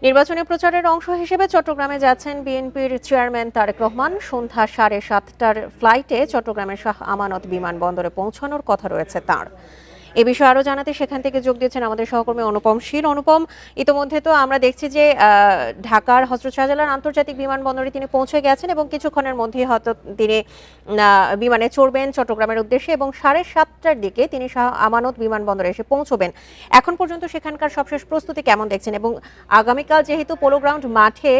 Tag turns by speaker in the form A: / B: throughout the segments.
A: নির্বাচনী প্রচারের অংশ হিসেবে চট্টগ্রামে যাচ্ছেন বিএনপির চেয়ারম্যান তারেক রহমান। সন্ধ্যা 7:30টার ফ্লাইটে চট্টগ্রামের শাহ আমানত বিমানবন্দরে পৌঁছানোর কথা রয়েছে তাঁর। এ বিষয়ে আরও জানাতে সেখান থেকে যোগ দিয়েছেন আমাদের সহকর্মী অনুপম শীল। অনুপম, ইতোমধ্যে তো আমরা দেখছি যে ঢাকার হযরত শাহজালাল আন্তর্জাতিক বিমানবন্দরে তিনি পৌঁছে গেছেন এবং কিছুক্ষণের মধ্যেই হয়তো তিনি বিমানে চড়বেন চট্টগ্রামের উদ্দেশ্যে এবং 7:30টার দিকে তিনি শাহ আমানত বিমানবন্দরে এসে পৌঁছবেন। এখন পর্যন্ত সেখানকার সবশেষ প্রস্তুতি কেমন দেখছেন? এবং আগামীকাল যেহেতু পোলো গ্রাউন্ড মাঠে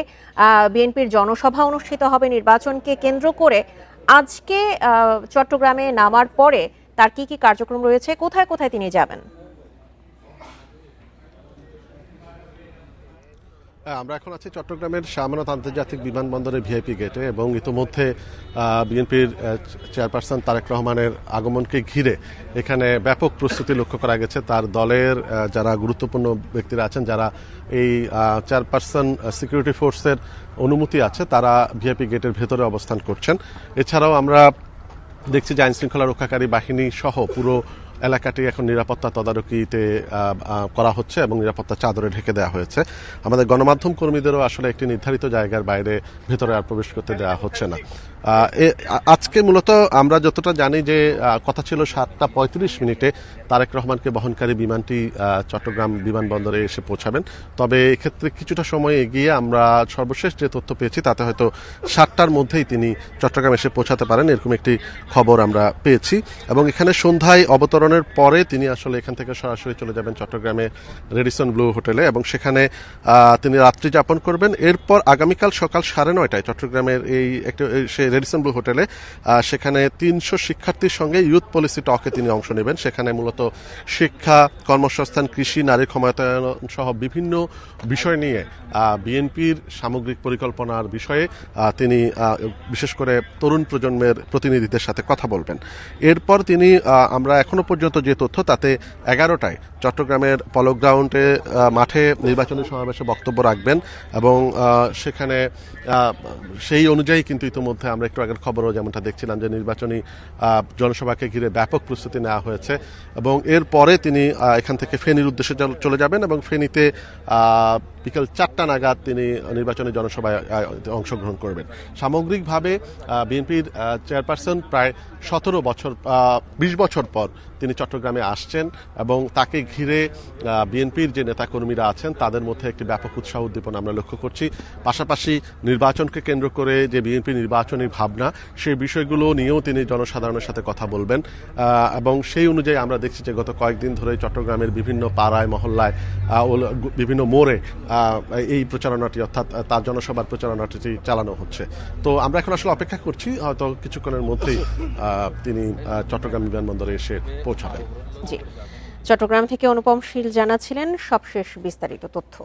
A: বিএনপির জনসভা অনুষ্ঠিত হবে নির্বাচনকে কেন্দ্র করে, আজকে চট্টগ্রামে নামার পরে তার কি কি কার্যক্রম রয়েছে, কোথায় কোথায় তিনি যাবেন?
B: আমরা এখন আছি চট্টগ্রামের শাহ আমানত আন্তর্জাতিক বিমানবন্দরের ভিআইপি গেটে এবং ইতোমধ্যে বিএনপির চেয়ারপারসন তারেক রহমানের আগমনকে ঘিরে এখানে ব্যাপক প্রস্তুতি লক্ষ্য করা গেছে। তার দলের যারা গুরুত্বপূর্ণ ব্যক্তিরা আছেন, যারা এই চেয়ারপারসন সিকিউরিটি ফোর্সের অনুমতি আছে, তারা ভিআইপি গেটের ভেতরে অবস্থান করছেন। এছাড়াও আমরা দেখছি যে আইন শৃঙ্খলা রক্ষাকারী বাহিনী সহ পুরো এলাকাটি এখন নিরাপত্তা তদারকিতে করা হচ্ছে এবং নিরাপত্তা চাদরে ঢেকে দেওয়া হয়েছে। আমাদের গণমাধ্যম কর্মীদেরও আসলে একটি নির্ধারিত জায়গার বাইরে ভেতরে আর প্রবেশ করতে দেওয়া হচ্ছে না। আজকে মূলত আমরা যতটা জানি যে কথা ছিল 7:35 তারেক রহমানকে বহনকারী বিমানটি চট্টগ্রাম বিমানবন্দরে এসে পৌঁছাবেন। তবে এক্ষেত্রে কিছুটা সময় এগিয়ে আমরা সর্বশেষ যে তথ্য পেয়েছি তাতে হয়তো 7টার মধ্যেই তিনি চট্টগ্রাম এসে পৌঁছাতে পারেন, এরকম একটি খবর আমরা পেয়েছি। এবং এখানে সন্ধ্যায় অবতরণের পরে তিনি আসলে এখান থেকে সরাসরি চলে যাবেন চট্টগ্রামে রেডিসন ব্লু হোটেলে এবং সেখানে তিনি রাত্রি যাপন করবেন। এরপর আগামীকাল সকাল 9:30টায় চট্টগ্রামের সেই রেডিসন ব্লু হোটেলে সেখানে 300 শিক্ষার্থীর সঙ্গে ইউথ পলিসি টকে তিনি অংশ নেবেন। সেখানে মূলত শিক্ষা, কর্মসংস্থান, কৃষি, নারী ক্ষমতায়ন সহ বিভিন্ন বিষয় নিয়ে বিএনপির সামগ্রিক পরিকল্পনার বিষয়ে তিনি বিশেষ করে তরুণ প্রজন্মের প্রতিনিধিদের সাথে কথা বলবেন। এরপর তিনি আমরা এখনো পর্যন্ত যে তথ্য তাতে 11টায় চট্টগ্রামের পলো গ্রাউন্ডে মাঠে নির্বাচনী সমাবেশে বক্তব্য রাখবেন এবং সেখানে সেই অনুযায়ী কিন্তু ইতিমধ্যে আমরা একটু আগের খবরও যেমনটা দেখছিলাম যে নির্বাচনী জনসভাকে ঘিরে ব্যাপক প্রস্তুতি নেওয়া হয়েছে এবং এরপরে তিনি এখান থেকে ফেনীর উদ্দেশ্যে চলে যাবেন এবং ফেনীতে বিকেল 4টা নাগাদ তিনি নির্বাচনী জনসভায় অংশগ্রহণ করবেন। সামগ্রিকভাবে বিএনপির চেয়ারপারসন প্রায় 20 বছর পর তিনি চট্টগ্রামে আসছেন এবং তাকে ঘিরে বিএনপির যে নেতাকর্মীরা আছেন তাদের মধ্যে একটি ব্যাপক উৎসাহ উদ্দীপনা আমরা লক্ষ্য করছি। পাশাপাশি নির্বাচনকে কেন্দ্র করে যে বিএনপি নির্বাচনী ভাবনা, সেই বিষয়গুলো নিয়েও তিনি জনসাধারণের সাথে কথা বলবেন এবং সেই অনুযায়ী আমরা দেখছি যে গত কয়েকদিন ধরে চট্টগ্রামের বিভিন্ন পাড়ায় মহল্লায় বিভিন্ন মোড়ে এই প্রচারণাটি অর্থাৎ তার জনসভার প্রচারণাটি চালানো হচ্ছে। তো আমরা এখন আসলে অপেক্ষা করছি, হয়তো কিছুক্ষণের মধ্যেই তিনি চট্টগ্রাম বিমানবন্দরে এসে পৌঁছাবেন।
A: জি, চট্টগ্রাম থেকে অনুপম শীল জানাচ্ছিলেন সবশেষ বিস্তারিত তথ্য।